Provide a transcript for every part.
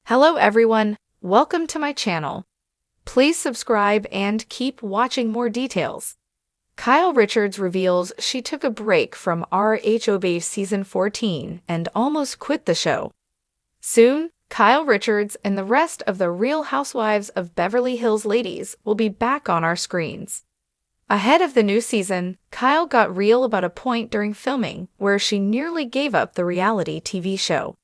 Hello everyone, welcome to my channel. Please subscribe and keep watching more details. Kyle Richards reveals she took a break from RHOBH Season 14 and almost quit the show. Soon, Kyle Richards and the rest of the Real Housewives of Beverly Hills ladies will be back on our screens. Ahead of the new season, Kyle got real about a point during filming where she nearly gave up the reality TV show.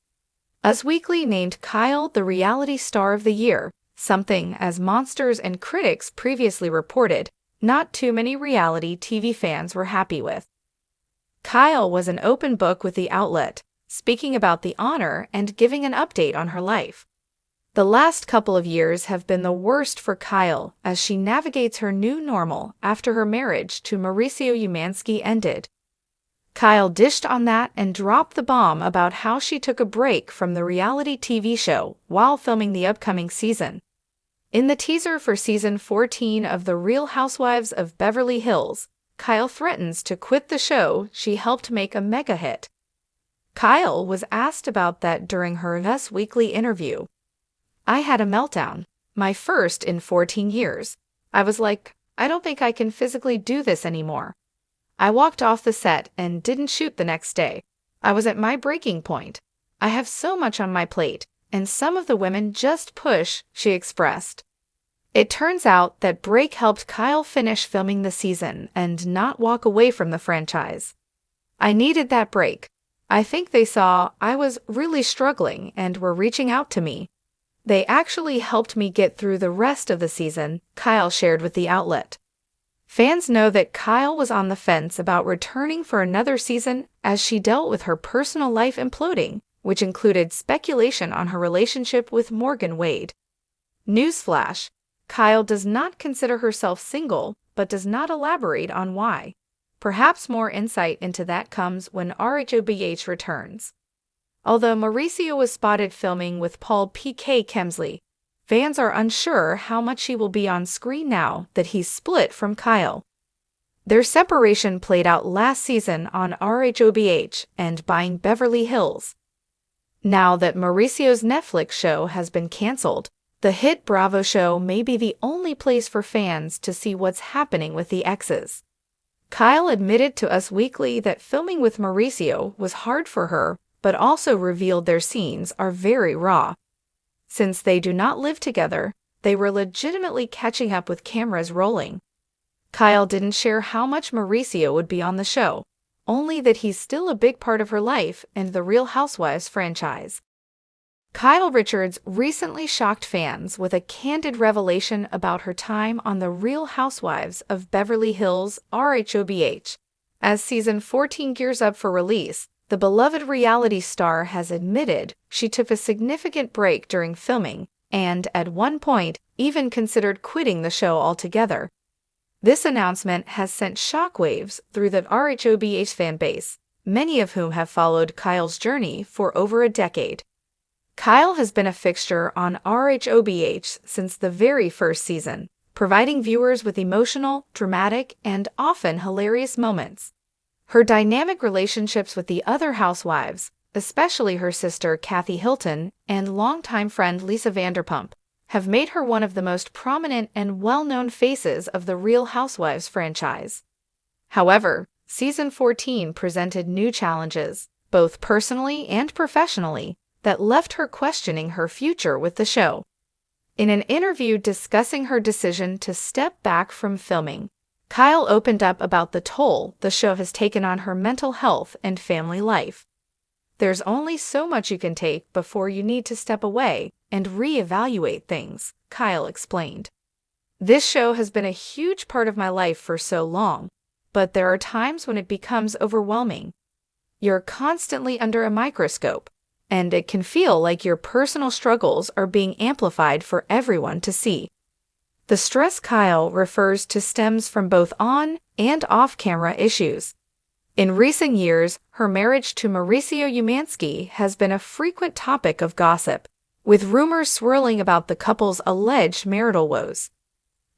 Us Weekly named Kyle the reality star of the year, something, as monsters and critics previously reported, not too many reality TV fans were happy with. Kyle was an open book with the outlet, speaking about the honor and giving an update on her life. The last couple of years have been the worst for Kyle as she navigates her new normal after her marriage to Mauricio Umansky ended. Kyle dished on that and dropped the bomb about how she took a break from the reality TV show while filming the upcoming season. In the teaser for Season 14 of The Real Housewives of Beverly Hills, Kyle threatens to quit the show she helped make a mega hit. Kyle was asked about that during her Us Weekly interview. "I had a meltdown, my first in 14 years. I was like, I don't think I can physically do this anymore. I walked off the set and didn't shoot the next day. I was at my breaking point. I have so much on my plate, and some of the women just push," she expressed. It turns out that break helped Kyle finish filming the season and not walk away from the franchise. "I needed that break. I think they saw I was really struggling and were reaching out to me. They actually helped me get through the rest of the season," Kyle shared with the outlet. Fans know that Kyle was on the fence about returning for another season as she dealt with her personal life imploding, which included speculation on her relationship with Morgan Wade. Newsflash: Kyle does not consider herself single, but does not elaborate on why. Perhaps more insight into that comes when RHOBH returns. Although Mauricio was spotted filming with Paul P.K. Kemsley, fans are unsure how much he will be on screen now that he's split from Kyle. Their separation played out last season on RHOBH and Buying Beverly Hills. Now that Mauricio's Netflix show has been canceled, the hit Bravo show may be the only place for fans to see what's happening with the exes. Kyle admitted to Us Weekly that filming with Mauricio was hard for her, but also revealed their scenes are very raw. Since they do not live together, they were legitimately catching up with cameras rolling. Kyle didn't share how much Mauricio would be on the show, only that he's still a big part of her life and the Real Housewives franchise. Kyle Richards recently shocked fans with a candid revelation about her time on the Real Housewives of Beverly Hills RHOBH. As Season 14 gears up for release, the beloved reality star has admitted she took a significant break during filming and, at one point, even considered quitting the show altogether. This announcement has sent shockwaves through the RHOBH fanbase, many of whom have followed Kyle's journey for over a decade. Kyle has been a fixture on RHOBH since the very first season, providing viewers with emotional, dramatic, and often hilarious moments. Her dynamic relationships with the other housewives, especially her sister Kathy Hilton and longtime friend Lisa Vanderpump, have made her one of the most prominent and well-known faces of the Real Housewives franchise. However, Season 14 presented new challenges, both personally and professionally, that left her questioning her future with the show. In an interview discussing her decision to step back from filming, Kyle opened up about the toll the show has taken on her mental health and family life. "There's only so much you can take before you need to step away and reevaluate things," Kyle explained. "This show has been a huge part of my life for so long, but there are times when it becomes overwhelming. You're constantly under a microscope, and it can feel like your personal struggles are being amplified for everyone to see." The stress Kyle refers to stems from both on- and off-camera issues. In recent years, her marriage to Mauricio Umansky has been a frequent topic of gossip, with rumors swirling about the couple's alleged marital woes.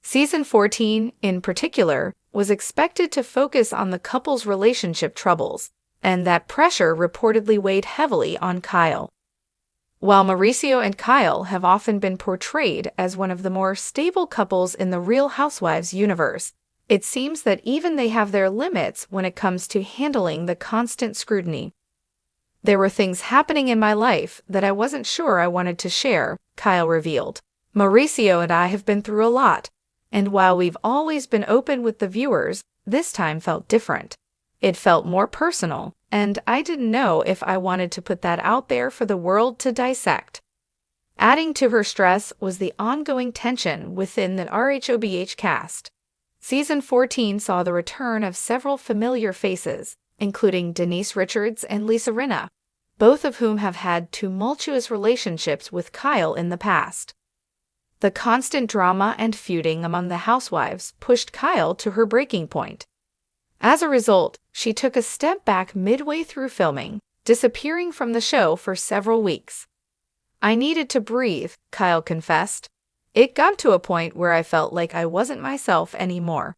Season 14, in particular, was expected to focus on the couple's relationship troubles, and that pressure reportedly weighed heavily on Kyle. While Mauricio and Kyle have often been portrayed as one of the more stable couples in the Real Housewives universe, it seems that even they have their limits when it comes to handling the constant scrutiny. "There were things happening in my life that I wasn't sure I wanted to share," Kyle revealed. "Mauricio and I have been through a lot, and while we've always been open with the viewers, this time felt different. It felt more personal, and I didn't know if I wanted to put that out there for the world to dissect." Adding to her stress was the ongoing tension within the RHOBH cast. Season 14 saw the return of several familiar faces, including Denise Richards and Lisa Rinna, both of whom have had tumultuous relationships with Kyle in the past. The constant drama and feuding among the housewives pushed Kyle to her breaking point. As a result, she took a step back midway through filming, disappearing from the show for several weeks. "I needed to breathe," Kyle confessed. "It got to a point where I felt like I wasn't myself anymore.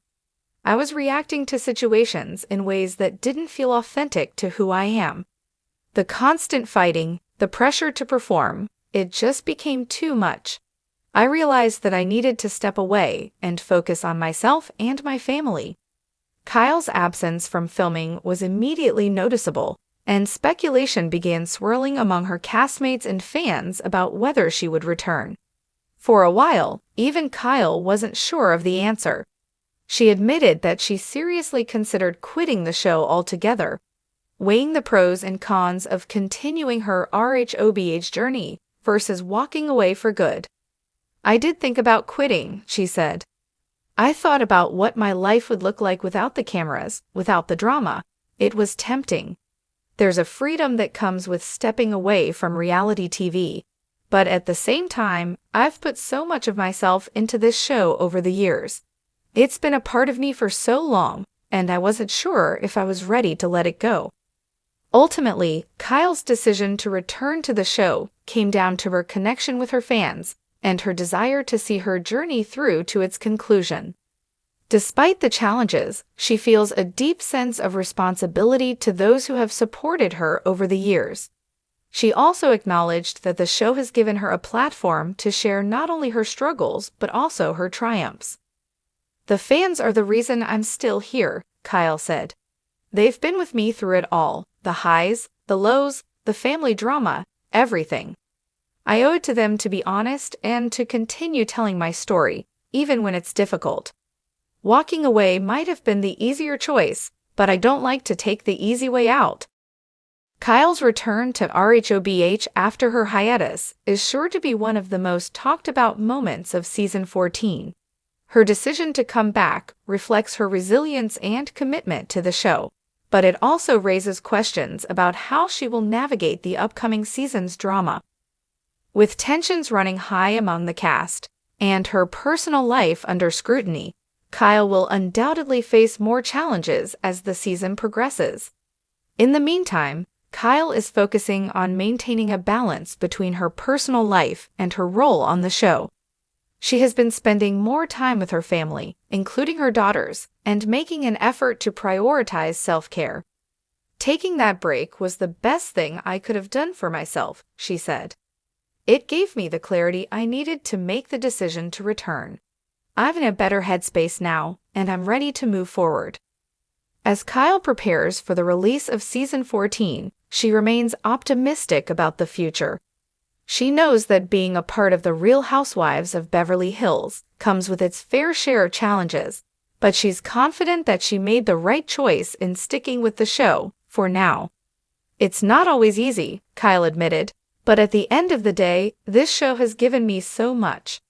I was reacting to situations in ways that didn't feel authentic to who I am. The constant fighting, the pressure to perform, it just became too much. I realized that I needed to step away and focus on myself and my family." Kyle's absence from filming was immediately noticeable, and speculation began swirling among her castmates and fans about whether she would return. For a while, even Kyle wasn't sure of the answer. She admitted that she seriously considered quitting the show altogether, weighing the pros and cons of continuing her RHOBH journey versus walking away for good. "I did think about quitting," she said. "I thought about what my life would look like without the cameras, without the drama. It was tempting. There's a freedom that comes with stepping away from reality TV. But at the same time, I've put so much of myself into this show over the years. It's been a part of me for so long, and I wasn't sure if I was ready to let it go." Ultimately, Kyle's decision to return to the show came down to her connection with her fans and her desire to see her journey through to its conclusion. Despite the challenges, she feels a deep sense of responsibility to those who have supported her over the years. She also acknowledged that the show has given her a platform to share not only her struggles but also her triumphs. "The fans are the reason I'm still here," Kyle said. "They've been with me through it all, the highs, the lows, the family drama, everything. I owe it to them to be honest and to continue telling my story, even when it's difficult. Walking away might have been the easier choice, but I don't like to take the easy way out." Kyle's return to RHOBH after her hiatus is sure to be one of the most talked about moments of Season 14. Her decision to come back reflects her resilience and commitment to the show, but it also raises questions about how she will navigate the upcoming season's drama. With tensions running high among the cast and her personal life under scrutiny, Kyle will undoubtedly face more challenges as the season progresses. In the meantime, Kyle is focusing on maintaining a balance between her personal life and her role on the show. She has been spending more time with her family, including her daughters, and making an effort to prioritize self-care. "Taking that break was the best thing I could have done for myself," she said. "It gave me the clarity I needed to make the decision to return. I'm in a better headspace now, and I'm ready to move forward." As Kyle prepares for the release of Season 14, she remains optimistic about the future. She knows that being a part of the Real Housewives of Beverly Hills comes with its fair share of challenges, but she's confident that she made the right choice in sticking with the show, for now. "It's not always easy," Kyle admitted, "but at the end of the day, this show has given me so much.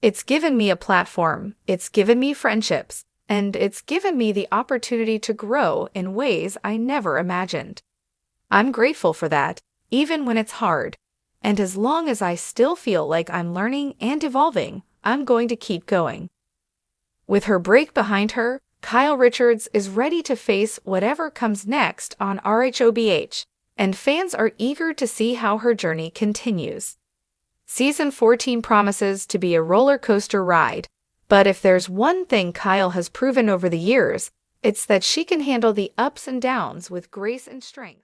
It's given me a platform, it's given me friendships, and it's given me the opportunity to grow in ways I never imagined. I'm grateful for that, even when it's hard. And as long as I still feel like I'm learning and evolving, I'm going to keep going." With her break behind her, Kyle Richards is ready to face whatever comes next on RHOBH, and fans are eager to see how her journey continues. Season 14 promises to be a roller coaster ride, but if there's one thing Kyle has proven over the years, it's that she can handle the ups and downs with grace and strength.